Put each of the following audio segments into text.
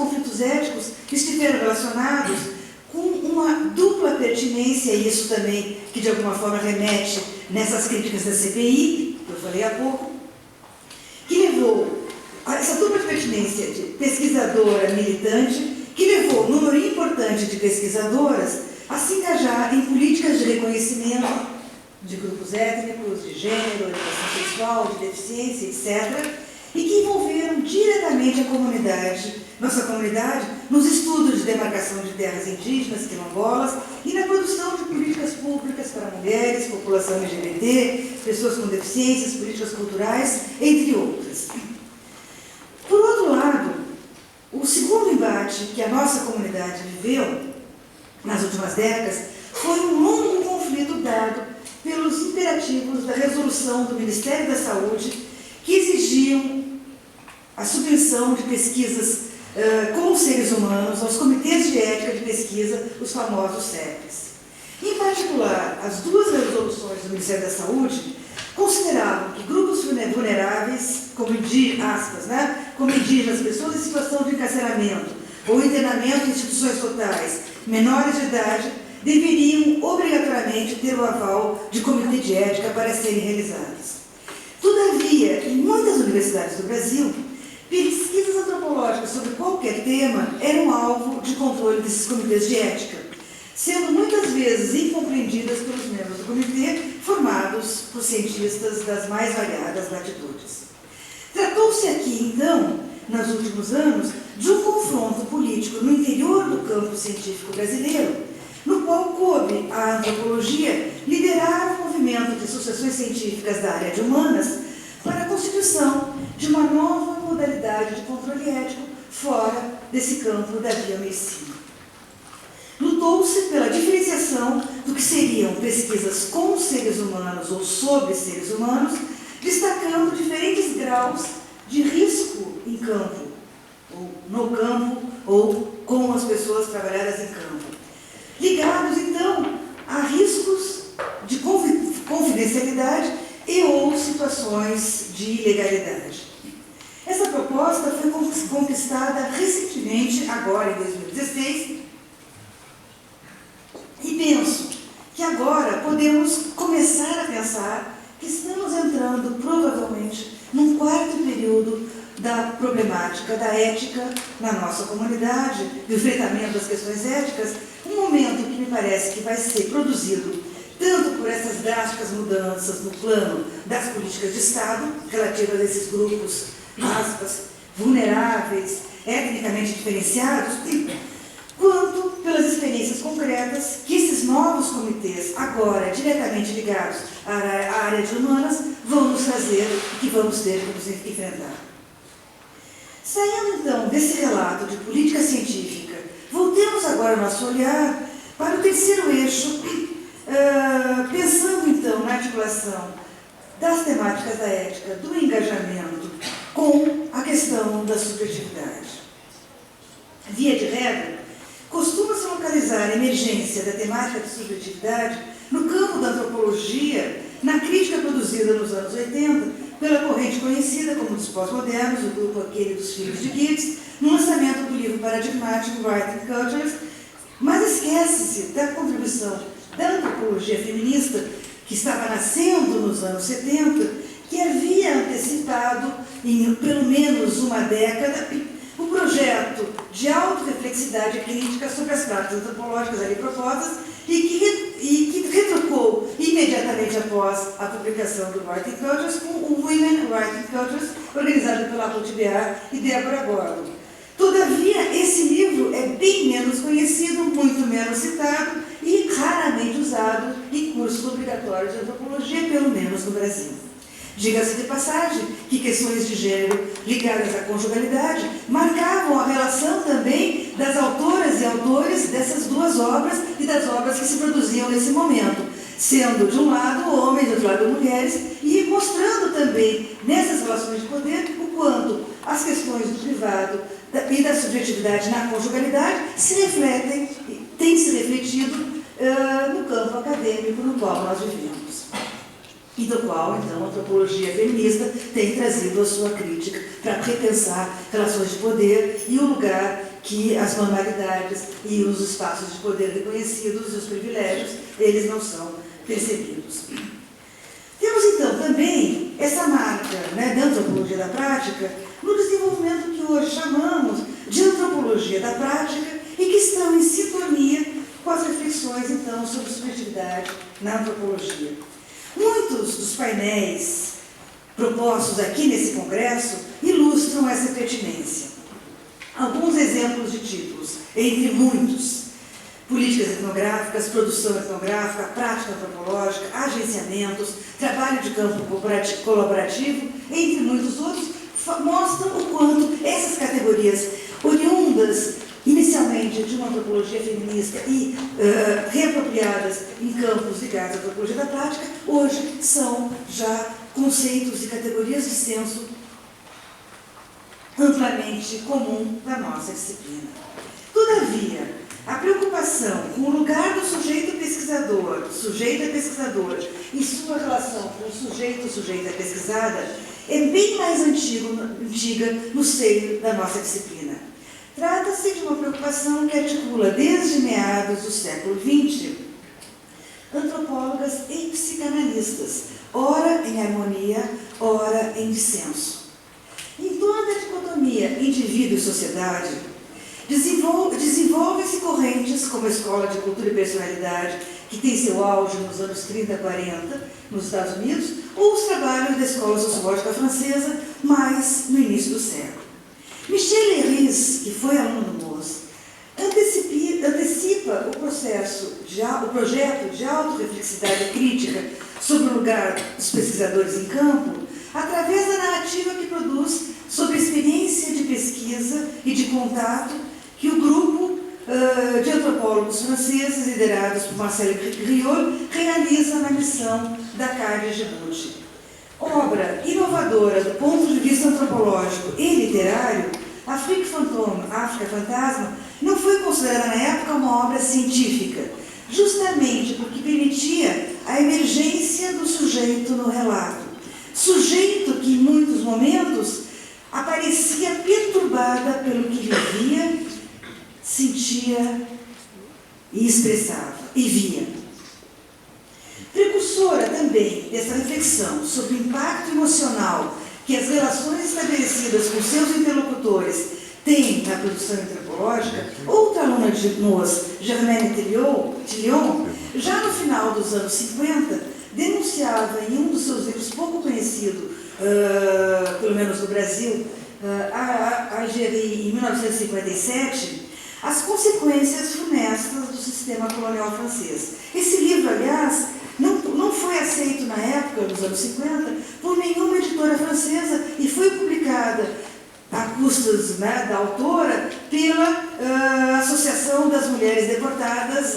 conflitos éticos estiveram relacionados com uma dupla pertinência, e isso também que de alguma forma remete nessas críticas da CPI, que eu falei há pouco, que levou a essa dupla pertinência de pesquisadora militante, que levou um número importante de pesquisadoras a se engajar em políticas de reconhecimento de grupos étnicos, de gênero, orientação sexual, de deficiência, etc., e que envolveram diretamente a comunidade, nossa comunidade, nos estudos de demarcação de terras indígenas, quilombolas, e na produção de políticas públicas para mulheres, população LGBT, pessoas com deficiências, políticas culturais, entre outras. Por outro lado, o segundo embate que a nossa comunidade viveu nas últimas décadas foi um longo conflito dado pelos imperativos da resolução do Ministério da Saúde que exigiam a submissão de pesquisas com os seres humanos aos comitês de ética de pesquisa, os famosos CEPs. Em particular, as duas resoluções do Ministério da Saúde consideravam que grupos vulneráveis, como indígenas, pessoas em situação de encarceramento ou internamento em instituições totais, menores de idade, deveriam obrigatoriamente ter o aval de comitê de ética para serem realizadas. Todavia, em muitas universidades do Brasil, pesquisas antropológicas sobre qualquer tema eram alvo de controle desses comitês de ética, sendo muitas vezes incompreendidas pelos membros do comitê, formados por cientistas das mais variadas latitudes. Tratou-se aqui, então, nos últimos anos, de um confronto político no interior do campo científico brasileiro, no qual coube à antropologia liderar o movimento de associações científicas da área de humanas para a constituição de uma nova modalidade de controle ético fora desse campo da biomedicina. Lutou-se pela diferenciação do que seriam pesquisas com seres humanos ou sobre seres humanos, destacando diferentes graus de risco em campo, ou no campo, ou com as pessoas trabalhadas em campo, ligados, então, a riscos de confidencialidade e ou situações de ilegalidade. Essa proposta foi conquistada recentemente, agora em 2016, e penso que agora podemos começar a pensar que estamos entrando, provavelmente, num quarto período da problemática da ética na nossa comunidade, do enfrentamento das questões éticas, um momento que me parece que vai ser produzido tanto por essas drásticas mudanças no plano das políticas de Estado, relativas a esses grupos, aspas, vulneráveis, etnicamente diferenciados, quanto pelas experiências concretas que esses novos comitês, agora diretamente ligados à área de humanas, vão nos trazer e que vamos ter que nos enfrentar. Saindo, então, desse relato de política científica, voltemos agora o nosso olhar para o terceiro eixo, pensando, então, na articulação das temáticas da ética, do engajamento com a questão da subjetividade. Via de regra, costuma-se localizar a emergência da temática de subjetividade no campo da antropologia, na crítica produzida nos anos 80 pela corrente conhecida como dos pós-modernos, o grupo aquele dos filhos de Gibbs, no lançamento do livro paradigmático Writing Cultures, mas esquece-se da contribuição da antropologia feminista, que estava nascendo nos anos 70, que havia antecipado, em pelo menos uma década, o projeto de autorreflexidade crítica sobre as práticas antropológicas ali propostas e que retrucou imediatamente após a publicação do Writing Cultures com o Women Writing Cultures, organizado pela Ruth Bear e Débora Gordon. Todavia, esse livro é bem menos conhecido, muito menos citado e raramente usado em cursos obrigatórios de antropologia, pelo menos no Brasil. Diga-se de passagem que questões de gênero ligadas à conjugalidade marcavam a relação também das autoras e autores dessas duas obras e das obras que se produziam nesse momento, sendo de um lado homens, do outro lado mulheres, e mostrando também nessas relações de poder o quanto as questões do privado e da subjetividade na conjugalidade se refletem, têm se refletido no campo acadêmico no qual nós vivemos. E do qual, então, a antropologia feminista tem trazido a sua crítica para repensar relações de poder e o lugar que as normalidades e os espaços de poder reconhecidos e os privilégios, eles não são percebidos. Temos, então, também essa marca, né, da antropologia da prática no desenvolvimento que hoje chamamos de antropologia da prática e que estão em sintonia com as reflexões, então, sobre subjetividade na antropologia. Muitos dos painéis propostos aqui nesse congresso ilustram essa pertinência. Alguns exemplos de títulos, entre muitos: políticas etnográficas, produção etnográfica, prática antropológica, agenciamentos, trabalho de campo colaborativo, entre muitos outros, mostram o quanto essas categorias, oriundas inicialmente de uma antropologia feminista e reapropriadas em campos ligados à antropologia da prática, hoje são já conceitos e categorias de senso amplamente comum da nossa disciplina. Todavia, a preocupação com o lugar do sujeito pesquisador, sujeita pesquisadora, em sua relação com o sujeita pesquisada, é bem mais antiga no seio da nossa disciplina. Trata-se de uma preocupação que articula desde meados do século XX antropólogas e psicanalistas, ora em harmonia, ora em dissenso. Em toda a dicotomia indivíduo e sociedade, desenvolvem-se correntes como a Escola de Cultura e Personalidade, que tem seu auge nos anos 30 e 40 nos Estados Unidos, ou os trabalhos da Escola Sociológica Francesa, mais no início do século. Michel Leiris, que foi aluno do Moos, antecipa o projeto de autorreflexidade crítica sobre o lugar dos pesquisadores em campo, através da narrativa que produz sobre a experiência de pesquisa e de contato que o grupo de antropólogos franceses, liderados por Marcel Griot, realiza na missão Dakar de Djibouti. Obra inovadora do ponto de vista antropológico e literário, Afrique Fantôme, África Fantasma, não foi considerada na época uma obra científica, justamente porque permitia a emergência do sujeito no relato. Sujeito que, em muitos momentos, aparecia perturbada pelo que vivia, sentia e expressava, e via. Precursora também dessa reflexão sobre o impacto emocional que as relações estabelecidas com seus interlocutores têm na produção antropológica, outra aluna de Moos, Germaine Tillion, já no final dos anos 50, denunciava em um dos seus livros pouco conhecido, pelo menos no Brasil, a Algérie, em 1957, as consequências funestas do sistema colonial francês. Esse livro, aliás, não foi aceito na época, nos anos 50, por nenhuma editora francesa e foi publicada a custas, né, da autora pela Associação das Mulheres Deportadas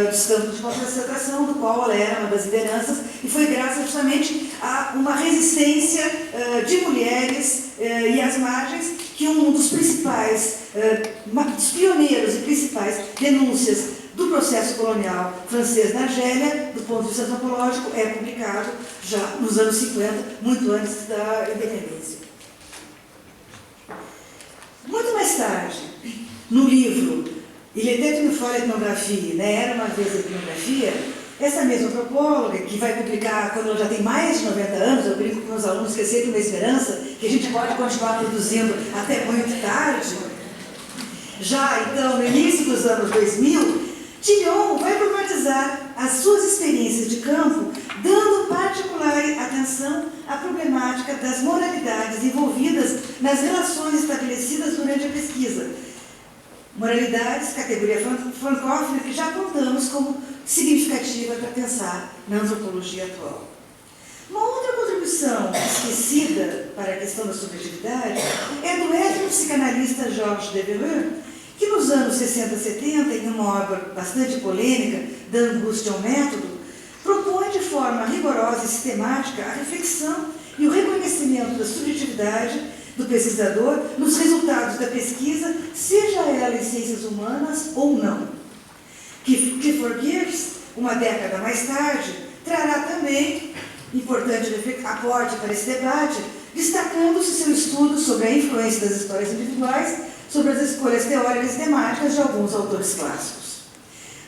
dos Campos de Concentração, do qual ela era uma das lideranças, e foi graças justamente a uma resistência de mulheres e às margens que um dos principais, dos pioneiros e principais denúncias do processo colonial francês na Argélia, do ponto de vista antropológico, é publicado já nos anos 50, muito antes da independência. Muito mais tarde, no livro Il était une fois l'ethnographie, né, Era uma vez a etnografia, essa mesma antropóloga, que vai publicar quando ela já tem mais de 90 anos, eu brinco com meus alunos que é sempre uma esperança, que a gente pode continuar produzindo até muito tarde. Já, então, no início dos anos 2000, Tillion vai problematizar as suas experiências de campo, dando particular atenção à problemática das moralidades envolvidas nas relações estabelecidas durante a pesquisa. Moralidades, categoria francófona, que já apontamos como significativa para pensar na antropologia atual. Uma outra contribuição esquecida para a questão da subjetividade é do etnopsicanalista Georges Devereux, que nos anos 60 e 70, em uma obra bastante polêmica, Da Angústia ao Método, propõe de forma rigorosa e sistemática a reflexão e o reconhecimento da subjetividade do pesquisador nos resultados da pesquisa, seja ela em ciências humanas ou não. Clifford Geertz, uma década mais tarde, trará também importante aporte para esse debate, destacando-se seu estudo sobre a influência das histórias individuais sobre as escolhas teóricas e temáticas de alguns autores clássicos.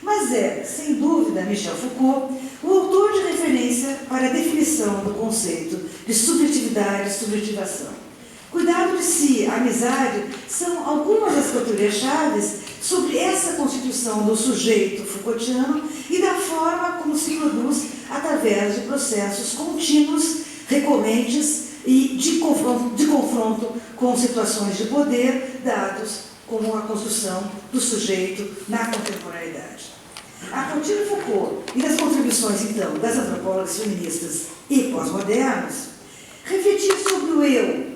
Mas é, sem dúvida, Michel Foucault, o autor de referência para a definição do conceito de subjetividade e subjetivação. Cuidado de si, a amizade, são algumas das categorias-chave sobre essa constituição do sujeito Foucaultiano e da forma como se produz através de processos contínuos, recorrentes e de confronto com situações de poder, dados como a construção do sujeito na contemporaneidade. A partir de Foucault e das contribuições, então, das antropólogas feministas e pós-modernas, refletir sobre o eu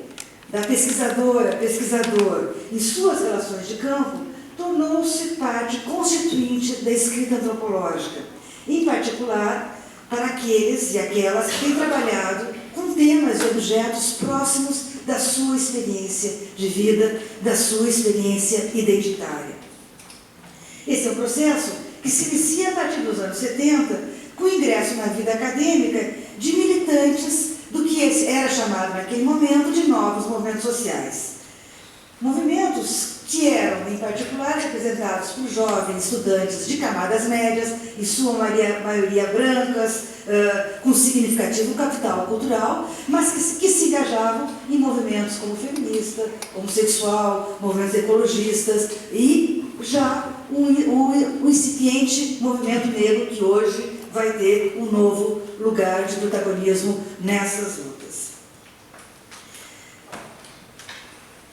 da pesquisadora, pesquisador em suas relações de campo tornou-se parte constituinte da escrita antropológica, em particular para aqueles e aquelas que têm trabalhado com temas e objetos próximos da sua experiência de vida, da sua experiência identitária. Esse é um processo que se inicia a partir dos anos 70, com o ingresso na vida acadêmica de militantes do que era chamado naquele momento de novos movimentos sociais. Movimentos que eram, em particular, representados por jovens estudantes de camadas médias, em sua maioria brancas, com significativo capital cultural, mas que se engajavam em movimentos como feminista, homossexual, movimentos ecologistas e já o incipiente movimento negro que hoje vai ter um novo lugar de protagonismo nessas lutas.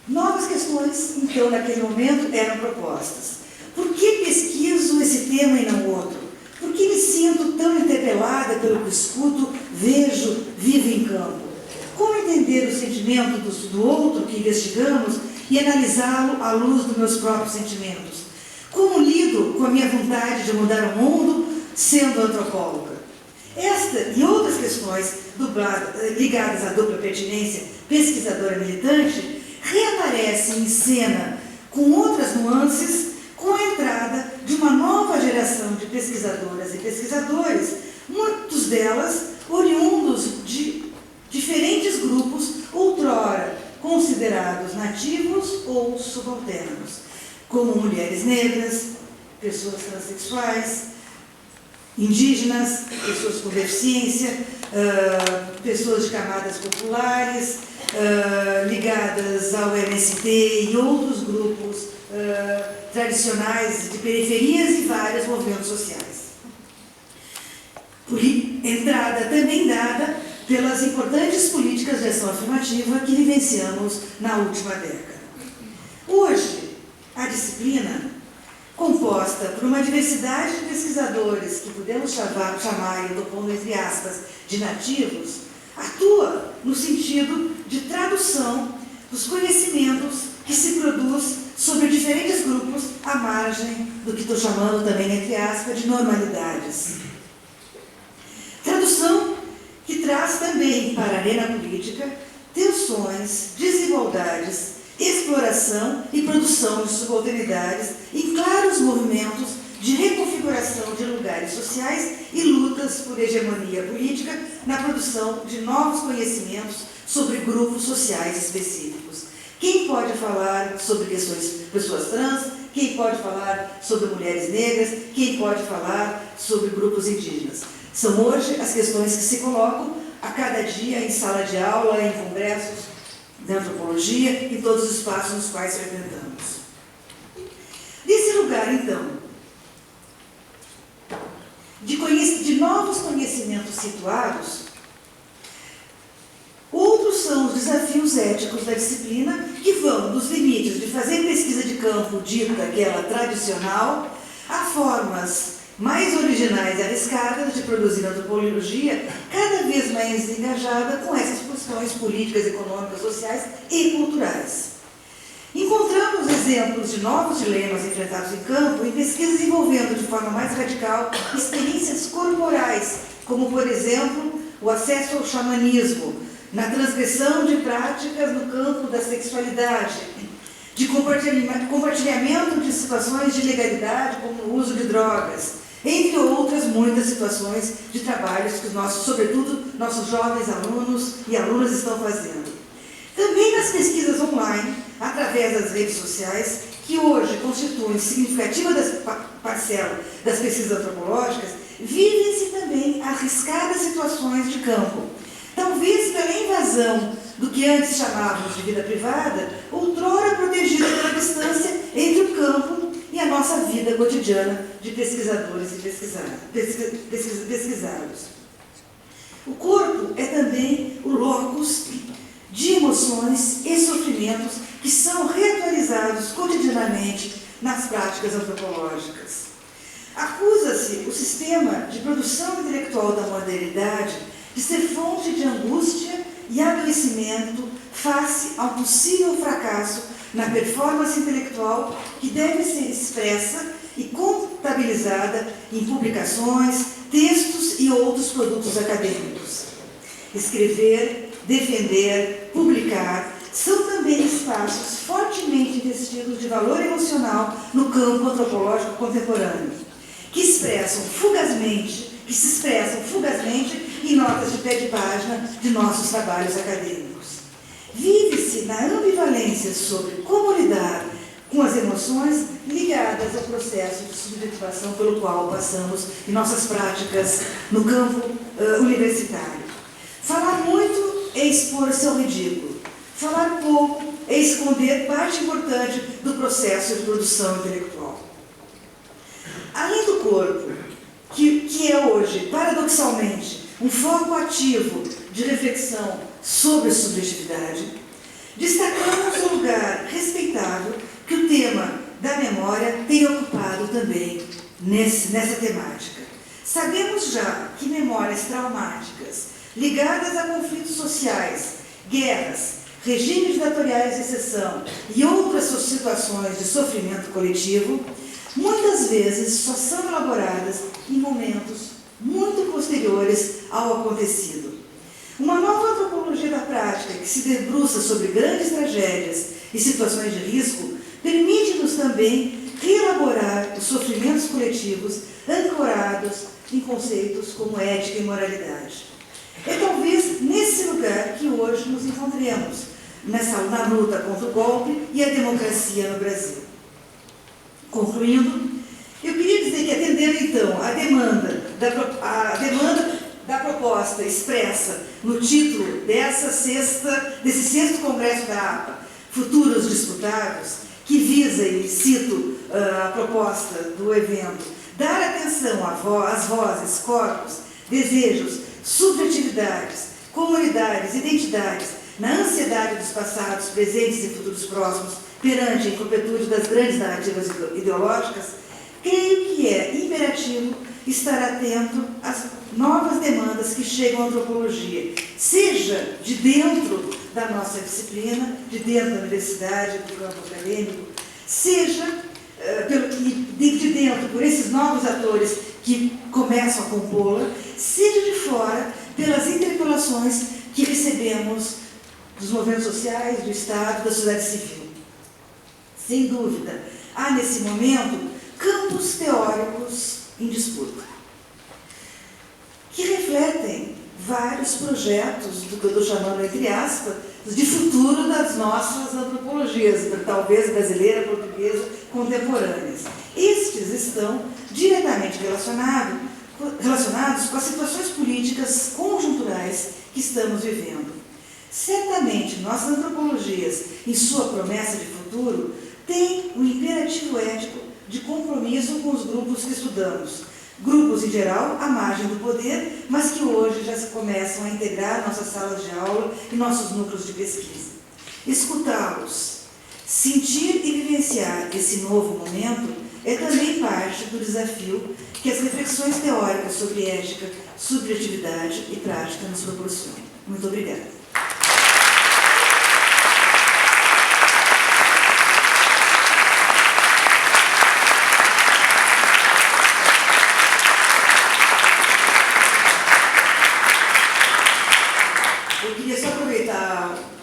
Novas questões, então, naquele momento, eram propostas. Por que pesquiso esse tema e não outro? Por que me sinto tão interpelada pelo que escuto, vejo, vivo em campo? Como entender o sentimento do outro que investigamos e analisá-lo à luz dos meus próprios sentimentos? Como lido com a minha vontade de mudar o mundo sendo antropóloga? Esta e outras questões ligadas à dupla pertinência pesquisadora militante reaparecem em cena com outras nuances, com a entrada de uma nova geração de pesquisadoras e pesquisadores, muitos delas oriundos de diferentes grupos outrora considerados nativos ou subalternos, como mulheres negras, pessoas transexuais, indígenas, pessoas com deficiência, pessoas de camadas populares, ligadas ao MST e outros grupos tradicionais de periferias e vários movimentos sociais. Entrada também dada pelas importantes políticas de ação afirmativa que vivenciamos na última década. Hoje, a disciplina, composta por uma diversidade de pesquisadores que podemos chamar, e eu estou pondo entre aspas, de nativos, atua no sentido de tradução dos conhecimentos que se produz sobre diferentes grupos à margem do que estou chamando também, entre aspas, de normalidades. Tradução que traz também para a arena política tensões, desigualdades, exploração e produção de subalternidades em claros movimentos de reconfiguração de lugares sociais e lutas por hegemonia política na produção de novos conhecimentos sobre grupos sociais específicos. Quem pode falar sobre pessoas trans? Quem pode falar sobre mulheres negras? Quem pode falar sobre grupos indígenas? São hoje as questões que se colocam a cada dia em sala de aula, em congressos de antropologia, em todos os espaços nos quais frequentamos. Desse lugar, então, de novos conhecimentos situados, outros são os desafios éticos da disciplina, que vão dos limites de fazer pesquisa de campo dita aquela tradicional, a formas mais originais e arriscadas de produzir antropologia, cada vez mais engajada com essas questões políticas, econômicas, sociais e culturais. Encontramos exemplos de novos dilemas enfrentados em campo em pesquisas envolvendo de forma mais radical experiências corporais, como, por exemplo, o acesso ao xamanismo, na transgressão de práticas no campo da sexualidade, de compartilhamento de situações de ilegalidade, como o uso de drogas, entre outras muitas situações de trabalhos que sobretudo, nossos jovens alunos e alunas estão fazendo. Também nas pesquisas online, através das redes sociais, que hoje constituem significativa parcela das pesquisas antropológicas, vivem-se também arriscadas situações de campo. Talvez pela invasão do que antes chamávamos de vida privada, outrora protegida pela distância entre o campo e a nossa vida cotidiana de pesquisadores e pesquisados. O corpo é também o locus de emoções e sofrimentos que são reatualizados cotidianamente nas práticas antropológicas. Acusa-se o sistema de produção intelectual da modernidade de ser fonte de angústia e adoecimento face ao possível fracasso na performance intelectual que deve ser expressa e contabilizada em publicações, textos e outros produtos acadêmicos. Escrever, defender, publicar são também espaços fortemente investidos de valor emocional no campo antropológico contemporâneo, que se expressam fugazmente em notas de pé de página de nossos trabalhos acadêmicos. Vive-se na ambivalência sobre como lidar com as emoções ligadas ao processo de subjetivação pelo qual passamos em nossas práticas no campo universitário. Falar muito é expor-se ao ridículo. Falar pouco é esconder parte importante do processo de produção intelectual. Além do corpo, que é hoje, paradoxalmente, um foco ativo de reflexão sobre a subjetividade, destacamos o lugar respeitável que o tema da memória tem ocupado também nessa temática. Sabemos já que memórias traumáticas ligadas a conflitos sociais, guerras, regimes ditatoriais de exceção e outras situações de sofrimento coletivo, muitas vezes só são elaboradas em momentos muito posteriores ao acontecido. Uma nova antropologia da prática que se debruça sobre grandes tragédias e situações de risco permite-nos também reelaborar os sofrimentos coletivos ancorados em conceitos como ética e moralidade. É talvez nesse lugar que hoje nos encontremos, na luta contra o golpe e a democracia no Brasil. Concluindo, eu queria dizer que, atendendo então a demanda da proposta expressa no título desse sexto Congresso da APA, Futuros Disputados, que visa, e cito a proposta do evento, dar atenção às vozes, corpos, desejos, subjetividades, comunidades, identidades, na ansiedade dos passados, presentes e futuros próximos, perante a incompletude das grandes narrativas ideológicas, creio que é imperativo estar atento às novas demandas que chegam à antropologia, seja de dentro da nossa disciplina, de dentro da universidade, do campo acadêmico, seja de dentro por esses novos atores que começam a compô-la, seja de fora pelas interpelações que recebemos dos movimentos sociais, do Estado, da sociedade civil. Sem dúvida, há nesse momento campos teóricos em disputa, que refletem vários projetos, do que eu estou chamando, entre aspas, de futuro das nossas antropologias, talvez brasileira, portuguesa, contemporâneas. Estes estão diretamente relacionados com as situações políticas conjunturais que estamos vivendo. Certamente, nossas antropologias, em sua promessa de futuro, têm um imperativo ético de compromisso com os grupos que estudamos. Grupos, em geral, à margem do poder, mas que hoje já se começam a integrar nossas salas de aula e nossos núcleos de pesquisa. Escutá-los, sentir e vivenciar esse novo momento é também parte do desafio que as reflexões teóricas sobre ética, subjetividade e prática nos proporcionam. Muito obrigada.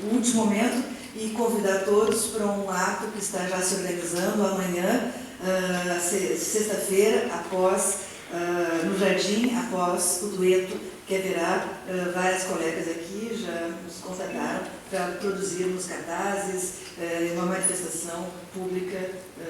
O último momento e convidar todos para um ato que está já se organizando amanhã, sexta-feira, após no Jardim, após o dueto que haverá. Várias colegas aqui já nos contataram para produzirmos cartazes, uma manifestação pública